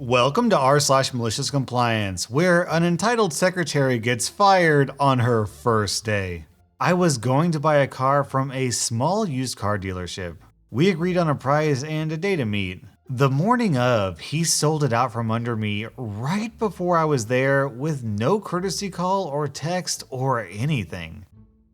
Welcome to r/Maliciouscompliance, where an entitled secretary gets fired on her first day. I was going to buy a car from a small used car dealership. We agreed on a price and a day to meet. The morning of, he sold it out from under me right before I was there with no courtesy call or text or anything.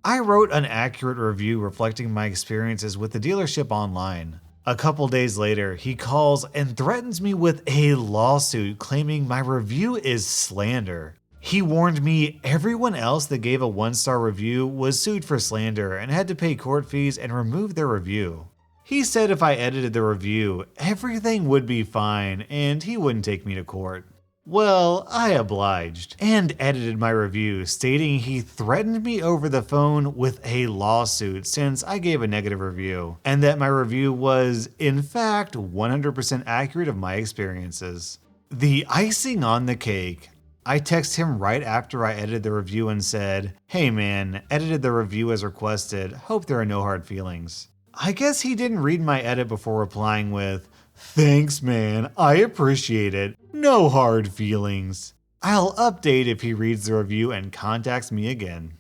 I wrote an accurate review reflecting my experiences with the dealership online. A couple days later, he calls and threatens me with a lawsuit claiming my review is slander. He warned me everyone else that gave a 1-star review was sued for slander and had to pay court fees and remove their review. He said if I edited the review, everything would be fine and he wouldn't take me to court. Well, I obliged and edited my review, stating he threatened me over the phone with a lawsuit since I gave a negative review, and that my review was, in fact, 100% accurate of my experiences. The icing on the cake, I texted him right after I edited the review and said, "Hey man, edited the review as requested, hope there are no hard feelings." I guess he didn't read my edit before replying with, "Thanks man, I appreciate it. No hard feelings." I'll update if he reads the review and contacts me again.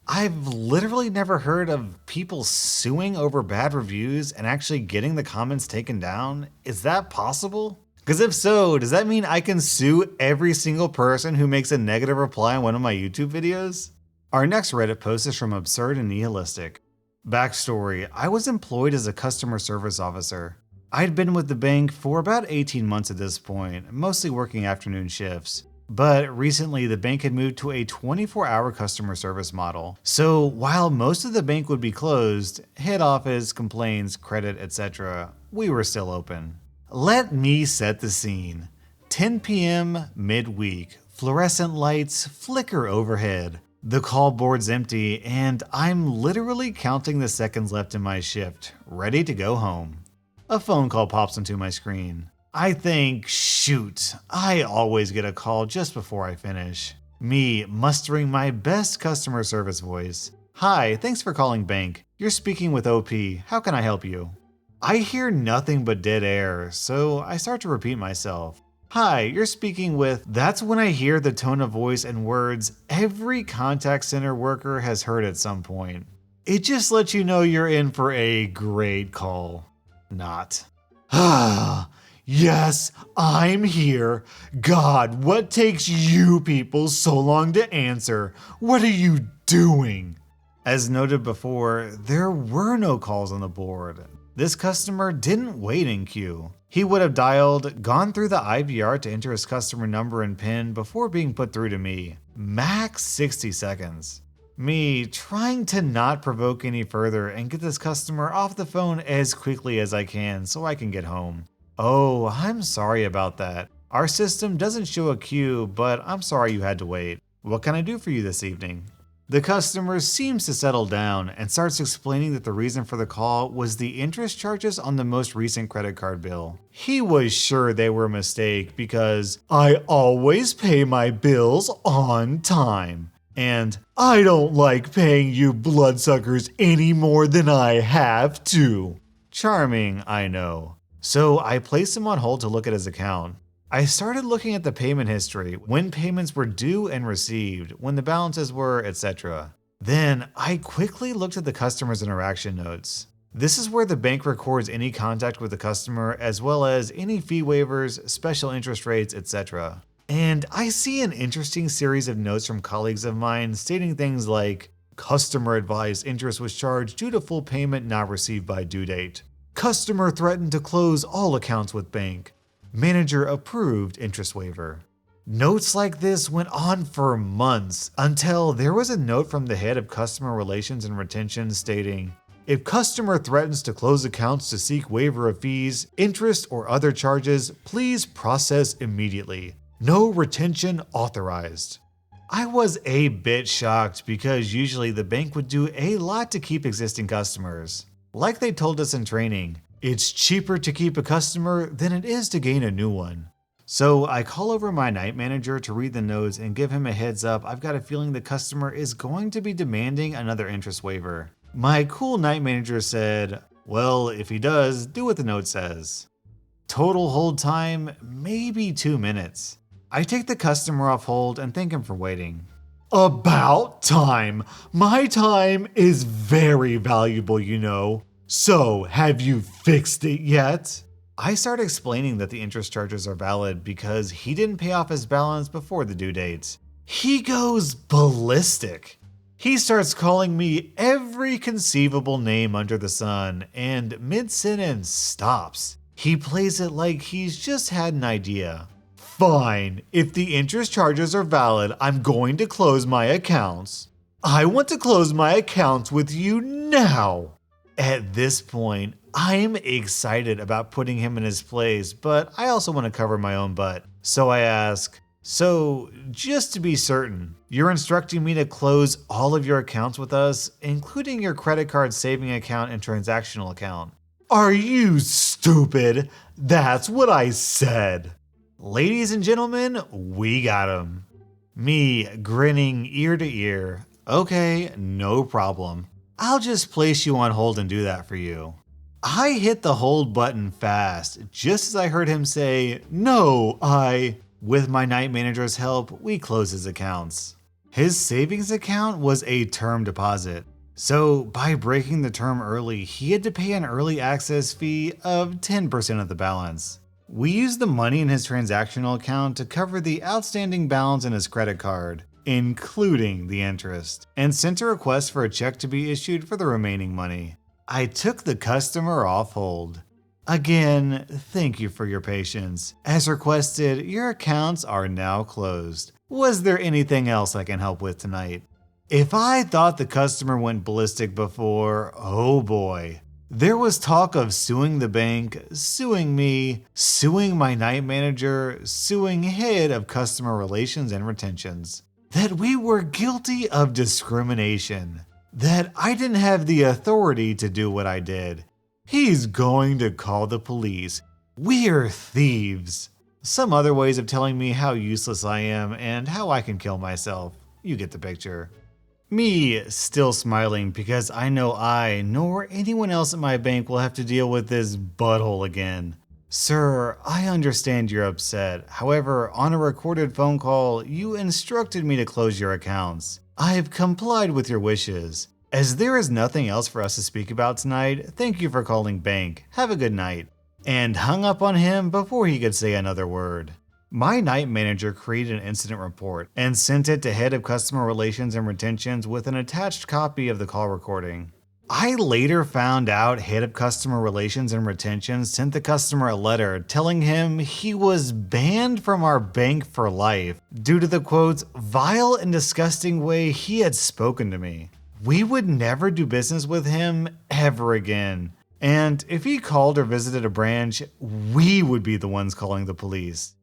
I've literally never heard of people suing over bad reviews and actually getting the comments taken down. Is that possible? Because if so, does that mean I can sue every single person who makes a negative reply on one of my YouTube videos? Our next Reddit post is from Absurd-n-Nihilistic. Backstory: I was employed as a customer service officer. I'd been with the bank for about 18 months at this point, mostly working afternoon shifts. But recently the bank had moved to a 24-hour customer service model. So while most of the bank would be closed, head office, complaints, credit, etc., we were still open. Let me set the scene. 10 p.m. midweek, fluorescent lights flicker overhead. The call board's empty and I'm literally counting the seconds left in my shift, ready to go home. A phone call pops onto my screen. I think, shoot, I always get a call just before I finish. Me mustering my best customer service voice. "Hi, thanks for calling bank. You're speaking with OP. How can I help you?" I hear nothing but dead air, so I start to repeat myself. "Hi, you're speaking with..." That's when I hear the tone of voice and words every contact center worker has heard at some point. It just lets you know you're in for a great call. Not. "Yes, I'm here. God, what takes you people so long to answer? What are you doing?" As noted before, there were no calls on the board. This customer didn't wait in queue. He would have dialed, gone through the IVR to enter his customer number and PIN before being put through to me. Max 60 seconds. Me trying to not provoke any further and get this customer off the phone as quickly as I can so I can get home. "Oh, I'm sorry about that. Our system doesn't show a queue, but I'm sorry you had to wait. What can I do for you this evening?" The customer seems to settle down and starts explaining that the reason for the call was the interest charges on the most recent credit card bill. He was sure they were a mistake because "I always pay my bills on time." And "I don't like paying you bloodsuckers any more than I have to." Charming, I know. So I placed him on hold to look at his account. I started looking at the payment history, when payments were due and received, when the balances were, etc. Then I quickly looked at the customer's interaction notes. This is where the bank records any contact with the customer as well as any fee waivers, special interest rates, etc. And I see an interesting series of notes from colleagues of mine stating things like, "Customer advised interest was charged due to full payment not received by due date. Customer threatened to close all accounts with bank. Manager approved interest waiver." Notes like this went on for months until there was a note from the head of customer relations and retention stating, "If customer threatens to close accounts to seek waiver of fees, interest, or other charges, please process immediately. No retention authorized." I was a bit shocked because usually the bank would do a lot to keep existing customers. Like they told us in training, it's cheaper to keep a customer than it is to gain a new one. So I call over my night manager to read the notes and give him a heads up I've got a feeling the customer is going to be demanding another interest waiver. My cool night manager said, "Well, if he does, do what the note says." Total hold time, maybe 2 minutes. I take the customer off hold and thank him for waiting. About time. My time is very valuable, you know. So, have you fixed it yet? I start explaining that the interest charges are valid because he didn't pay off his balance before the due date. He goes ballistic. He starts calling me every conceivable name under the sun and mid-sentence stops. He plays it like he's just had an idea. Fine, if the interest charges are valid, I'm going to close my accounts. I want to close my accounts with you now. At this point, I'm excited about putting him in his place, but I also want to cover my own butt. So I ask, so just to be certain, you're instructing me to close all of your accounts with us, including your credit card saving account and transactional account? Are you stupid? That's what I said. Ladies and gentlemen, we got him. Me grinning ear to ear. Okay, no problem. I'll just place you on hold and do that for you. I hit the hold button fast, just as I heard him say, no, With my night manager's help, we close his accounts. His savings account was a term deposit. So by breaking the term early, he had to pay an early access fee of 10% of the balance. We used the money in his transactional account to cover the outstanding balance in his credit card, including the interest, and sent a request for a check to be issued for the remaining money. I took the customer off hold. Again, thank you for your patience. As requested, your accounts are now closed. Was there anything else I can help with tonight? If I thought the customer went ballistic before, oh boy. There was talk of suing the bank, suing me, suing my night manager, suing head of customer relations and retentions. That we were guilty of discrimination. That I didn't have the authority to do what I did. He's going to call the police. We're thieves. Some other ways of telling me how useless I am and how I can kill myself. You get the picture. Me still smiling because I know I nor anyone else at my bank will have to deal with this butthole again. Sir, I understand you're upset. However, on a recorded phone call, you instructed me to close your accounts. I've complied with your wishes. As there is nothing else for us to speak about tonight, thank you for calling bank. Have a good night. And hung up on him before he could say another word. My night manager created an incident report and sent it to head of customer relations and retentions with an attached copy of the call recording. I later found out head of customer relations and retention sent the customer a letter telling him he was banned from our bank for life due to the quote, vile and disgusting way he had spoken to me. We would never do business with him ever again. And if he called or visited a branch, we would be the ones calling the police.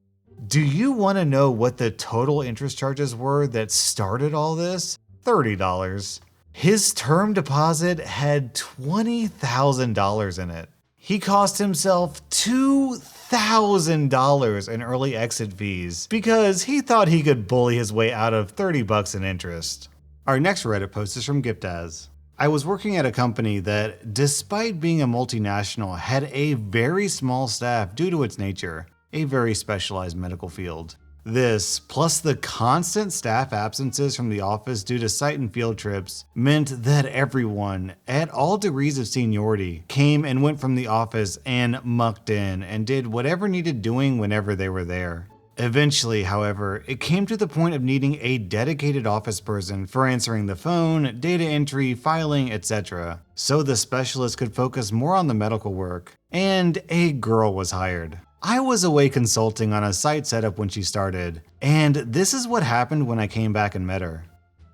Do you want to know what the total interest charges were that started all this? $30. His term deposit had $20,000 in it. He cost himself $2,000 in early exit fees because he thought he could bully his way out of $30 in interest. Our next Reddit post is from gfdsagfdsagfdsagfdsa. I was working at a company that, despite being a multinational, had a very small staff due to its nature. A very specialized medical field. This, plus the constant staff absences from the office due to site and field trips, meant that everyone, at all degrees of seniority, came and went from the office and mucked in and did whatever needed doing whenever they were there. Eventually, however, it came to the point of needing a dedicated office person for answering the phone, data entry, filing, etc., so the specialist could focus more on the medical work, and a girl was hired. I was away consulting on a site setup when she started, and this is what happened when I came back and met her.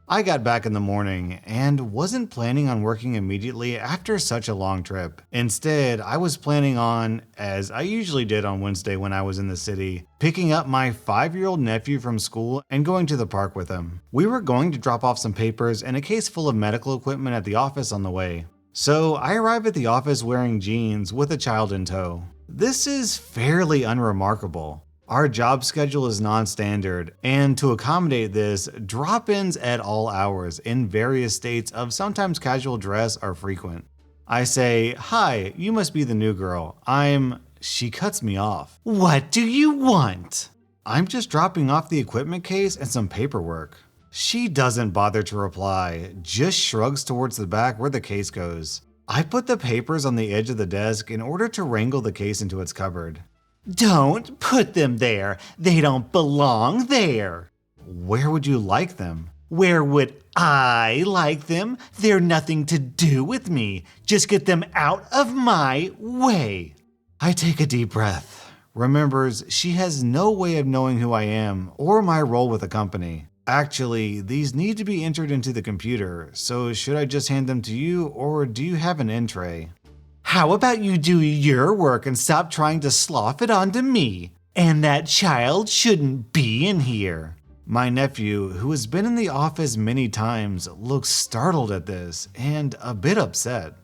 I got back in the morning and wasn't planning on working immediately after such a long trip. Instead, I was planning on, as I usually did on Wednesday when I was in the city, picking up my 5-year-old nephew from school and going to the park with him. We were going to drop off some papers and a case full of medical equipment at the office on the way. So I arrive at the office wearing jeans with a child in tow. This is fairly unremarkable. Our job schedule is non-standard, and to accommodate this, drop-ins at all hours in various states of sometimes casual dress are frequent. I say, "Hi, you must be the new girl. She cuts me off. What do you want? I'm just dropping off the equipment case and some paperwork. She doesn't bother to reply, just shrugs towards the back where the case goes. I put the papers on the edge of the desk in order to wrangle the case into its cupboard. Don't put them there. They don't belong there. Where would you like them? Where would I like them? They're nothing to do with me. Just get them out of my way. I take a deep breath. Remembers she has no way of knowing who I am or my role with the company. Actually, these need to be entered into the computer, so should I just hand them to you or do you have an in tray? How about you do your work and stop trying to slough it onto me? And that child shouldn't be in here. My nephew, who has been in the office many times, looks startled at this and a bit upset.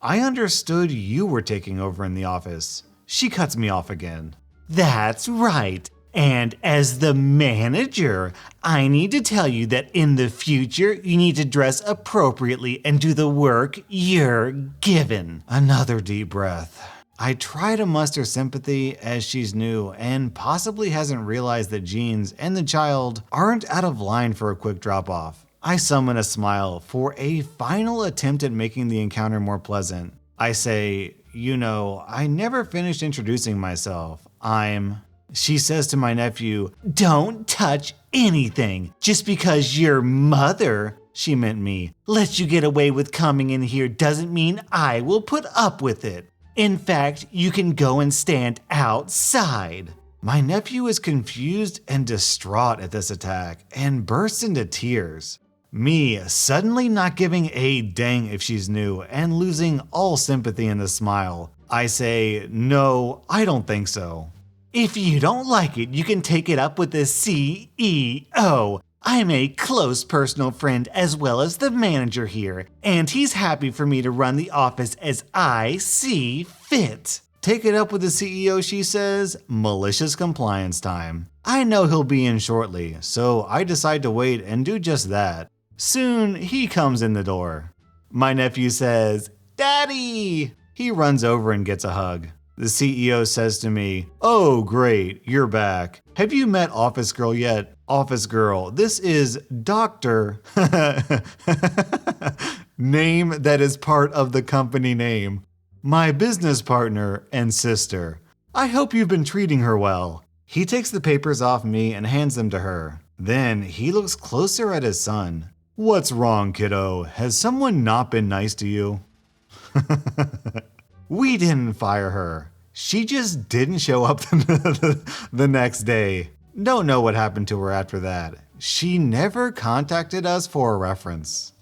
I understood you were taking over in the office. She cuts me off again. That's right. And as the manager, I need to tell you that in the future, you need to dress appropriately and do the work you're given. Another deep breath. I try to muster sympathy as she's new and possibly hasn't realized that Jeans and the child aren't out of line for a quick drop-off. I summon a smile for a final attempt at making the encounter more pleasant. I say, I never finished introducing myself. She says to my nephew, don't touch anything. Just because your mother, she meant me, lets you get away with coming in here doesn't mean I will put up with it. In fact, you can go and stand outside. My nephew is confused and distraught at this attack and bursts into tears. Me suddenly not giving a dang if she's new and losing all sympathy in the smile. I say, no, I don't think so. If you don't like it, you can take it up with the CEO. I'm a close personal friend as well as the manager here, and he's happy for me to run the office as I see fit. Take it up with the CEO, she says. Malicious compliance time. I know he'll be in shortly, so I decide to wait and do just that. Soon, he comes in the door. My nephew says, Daddy! He runs over and gets a hug. The CEO says to me, oh great, you're back. Have you met Office Girl yet? Office Girl, this is Dr. Name that is part of the company name. My business partner and sister. I hope you've been treating her well. He takes the papers off me and hands them to her. Then he looks closer at his son. What's wrong, kiddo? Has someone not been nice to you? We didn't fire her. She just didn't show up the next day. Don't know what happened to her after that. She never contacted us for a reference.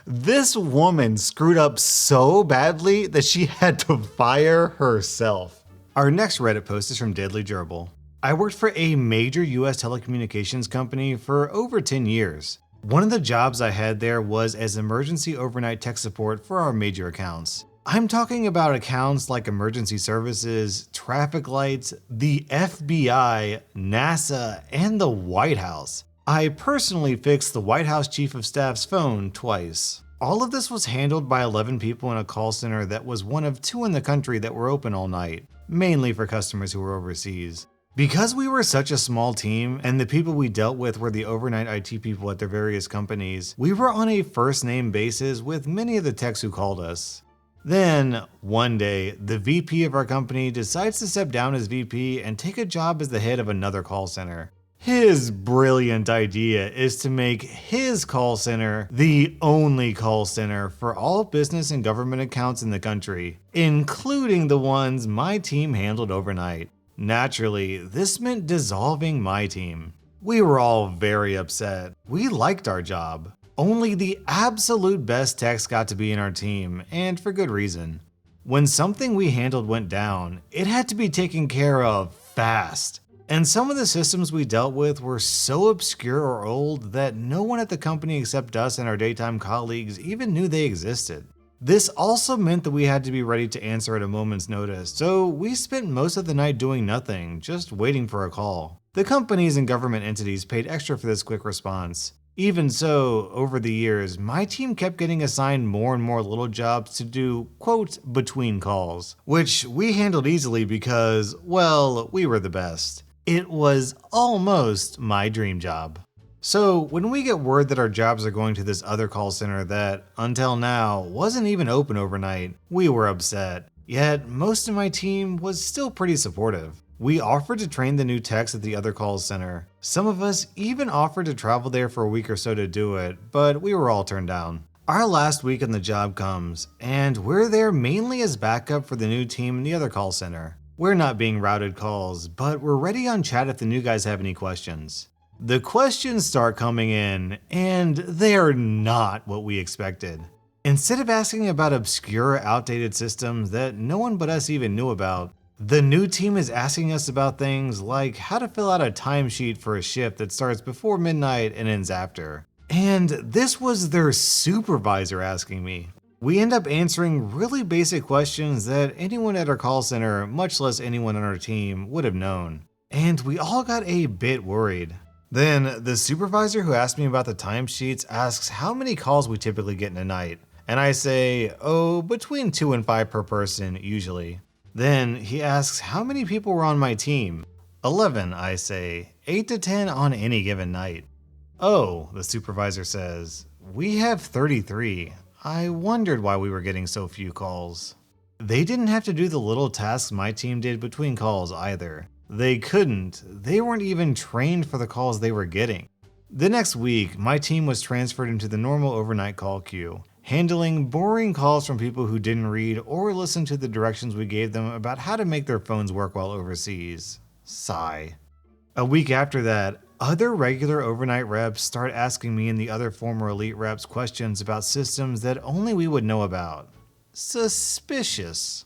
This woman screwed up so badly that she had to fire herself. Our next Reddit post is from Deadly Gerbil. I worked for a major US telecommunications company for over 10 years. One of the jobs I had there was as emergency overnight tech support for our major accounts. I'm talking about accounts like emergency services, traffic lights, the FBI, NASA, and the White House. I personally fixed the White House Chief of Staff's phone twice. All of this was handled by 11 people in a call center that was one of 2 in the country that were open all night, mainly for customers who were overseas. Because we were such a small team and the people we dealt with were the overnight IT people at their various companies, we were on a first name basis with many of the techs who called us. Then, one day, the VP of our company decides to step down as VP and take a job as the head of another call center. His brilliant idea is to make his call center the only call center for all business and government accounts in the country, including the ones my team handled overnight. Naturally, this meant dissolving my team. We were all very upset. We liked our job. Only the absolute best techs got to be in our team, and for good reason. When something we handled went down, it had to be taken care of fast. And some of the systems we dealt with were so obscure or old that no one at the company except us and our daytime colleagues even knew they existed. This also meant that we had to be ready to answer at a moment's notice, so we spent most of the night doing nothing, just waiting for a call. The companies and government entities paid extra for this quick response. Even so, over the years, my team kept getting assigned more and more little jobs to do, quote, between calls, which we handled easily because, well, we were the best. It was almost my dream job. So when we get word that our jobs are going to this other call center that, until now, wasn't even open overnight, we were upset. Yet, most of my team was still pretty supportive. We offered to train the new techs at the other call center. Some of us even offered to travel there for a week or so to do it, but we were all turned down. Our last week on the job comes, and we're there mainly as backup for the new team in the other call center. We're not being routed calls, but we're ready on chat if the new guys have any questions. The questions start coming in, and they're not what we expected. Instead of asking about obscure, outdated systems that no one but us even knew about, the new team is asking us about things like how to fill out a timesheet for a shift that starts before midnight and ends after. And this was their supervisor asking me. We end up answering really basic questions that anyone at our call center, much less anyone on our team, would have known. And we all got a bit worried. Then the supervisor who asked me about the timesheets asks how many calls we typically get in a night. And I say, oh, between 2 and 5 per person, usually. Then he asks how many people were on my team. 11, I say, 8 to 10 on any given night. Oh, the supervisor says, we have 33. I wondered why we were getting so few calls. They didn't have to do the little tasks my team did between calls either. They couldn't. They weren't even trained for the calls they were getting. The next week, my team was transferred into the normal overnight call queue, handling boring calls from people who didn't read or listen to the directions we gave them about how to make their phones work while overseas. Sigh. A week after that, other regular overnight reps start asking me and the other former elite reps questions about systems that only we would know about. Suspicious.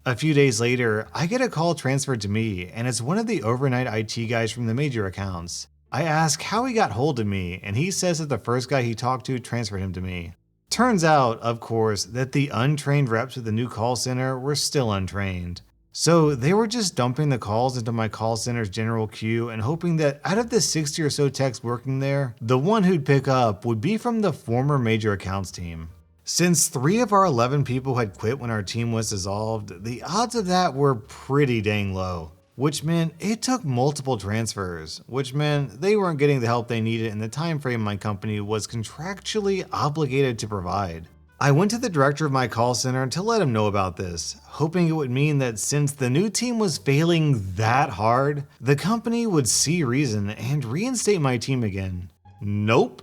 A few days later, I get a call transferred to me, and it's one of the overnight IT guys from the major accounts. I ask how he got hold of me, and he says that the first guy he talked to transferred him to me. Turns out, of course, that the untrained reps at the new call center were still untrained. So they were just dumping the calls into my call center's general queue and hoping that out of the 60 or so techs working there, the one who'd pick up would be from the former major accounts team. Since 3 of our 11 people had quit when our team was dissolved, the odds of that were pretty dang low. Which meant it took multiple transfers, which meant they weren't getting the help they needed in the time frame my company was contractually obligated to provide. I went to the director of my call center to let him know about this, hoping it would mean that since the new team was failing that hard, the company would see reason and reinstate my team again. Nope.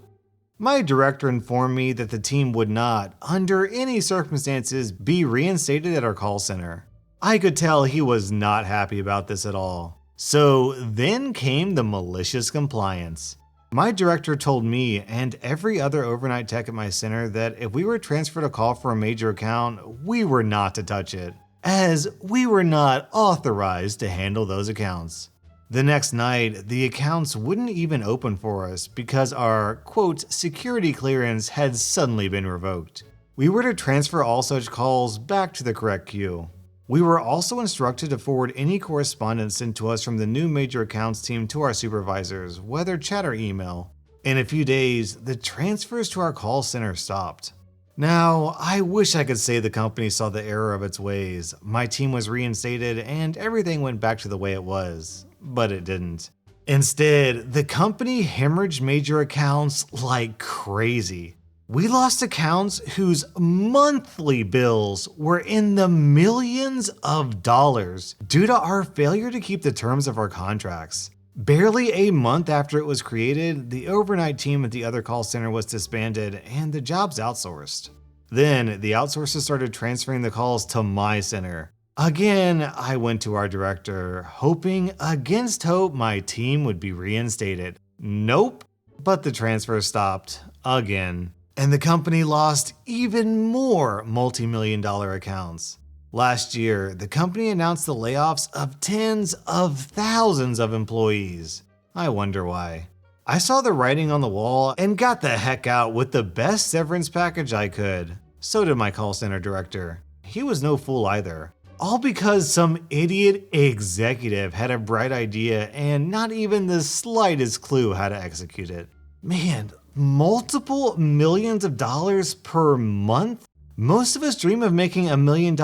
My director informed me that the team would not, under any circumstances, be reinstated at our call center. I could tell he was not happy about this at all. So then came the malicious compliance. My director told me and every other overnight tech at my center that if we were transferred a call for a major account, we were not to touch it, as we were not authorized to handle those accounts. The next night, the accounts wouldn't even open for us because our, quote, security clearance had suddenly been revoked. We were to transfer all such calls back to the correct queue. We were also instructed to forward any correspondence sent to us from the new major accounts team to our supervisors, whether chat or email. In a few days, the transfers to our call center stopped. Now, I wish I could say the company saw the error of its ways, my team was reinstated, and everything went back to the way it was, but it didn't. Instead, the company hemorrhaged major accounts like crazy. We lost accounts whose monthly bills were in the millions of dollars due to our failure to keep the terms of our contracts. Barely a month after it was created, the overnight team at the other call center was disbanded and the jobs outsourced. Then the outsourcers started transferring the calls to my center. Again, I went to our director, hoping against hope my team would be reinstated. Nope, but the transfer stopped again. And the company lost even more multi-million-dollar accounts. Last year, the company announced the layoffs of tens of thousands of employees. I wonder why. I saw the writing on the wall and got the heck out with the best severance package I could. So did my call center director. He was no fool either. All because some idiot executive had a bright idea and not even the slightest clue how to execute it. Man, multiple millions of dollars per month? Most of us dream of making $1 million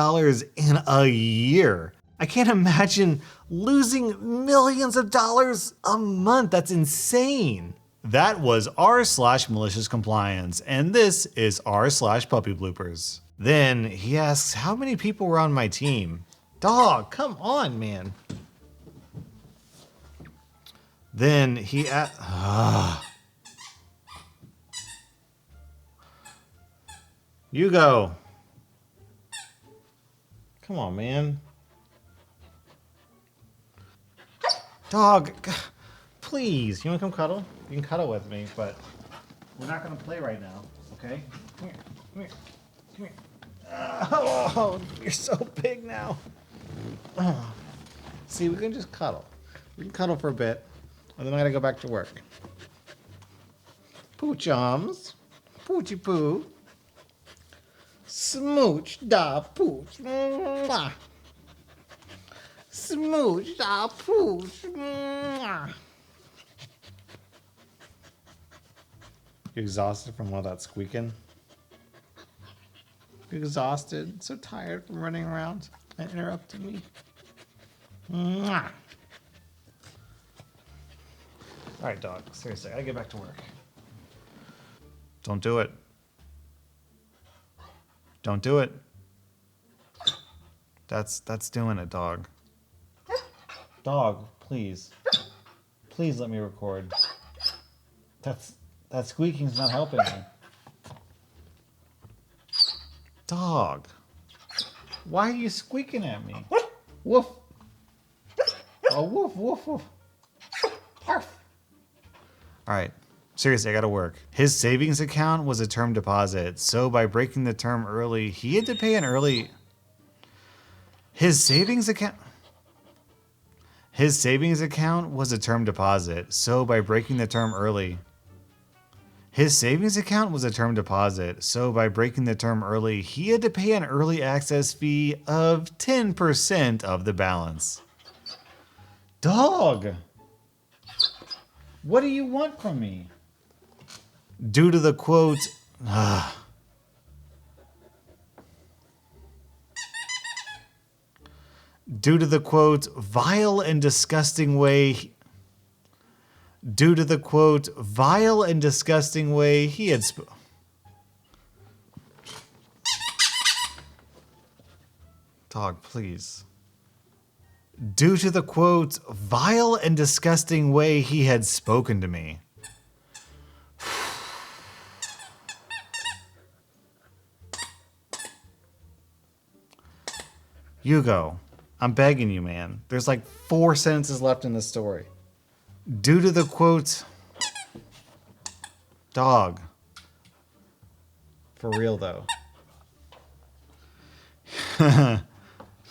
in a year. I can't imagine losing millions of dollars a month. That's insane. That was r/Maliciouscompliance, and this is r/Puppy Bloopers. Then he asks how many people were on my team. Dog, come on, man. Then he You go. Come on, man. Dog, please. You want to come cuddle? You can cuddle with me, but we're not going to play right now, okay? Come here. Come here. Come here. Oh, you're so big now. Oh. See, we can just cuddle. We can cuddle for a bit, and then I got to go back to work. Poochums. Poochie poo. Smooch da pooch. Mwah. Smooch da pooch. Mwah. You exhausted from all that squeaking? You exhausted? So tired from running around and interrupting me? Mwah. Alright, dog. Seriously, I gotta get back to work. Don't do it. Don't do it. That's doing it, dog. Dog, please. Please let me record. That squeaking's not helping me. Dog. Why are you squeaking at me? Woof. Oh, woof, woof, woof. Parf. Alright. Seriously, I gotta work. His savings account was a term deposit, so by breaking the term early, he had to pay an early... His savings account was a term deposit, so by breaking the term early... His savings account was a term deposit, so by breaking the term early, he had to pay an early access fee of 10% of the balance. Dog! What do you want from me? Due to the quote, due to the quote, vile and disgusting way he had Dog, please. Due to the quote, vile and disgusting way he had spoken to me. Hugo, I'm begging you, man. There's like 4 sentences left in this story. Due to the quote, dog. For real, though.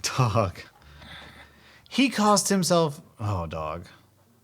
Dog. He cost himself... Oh, dog.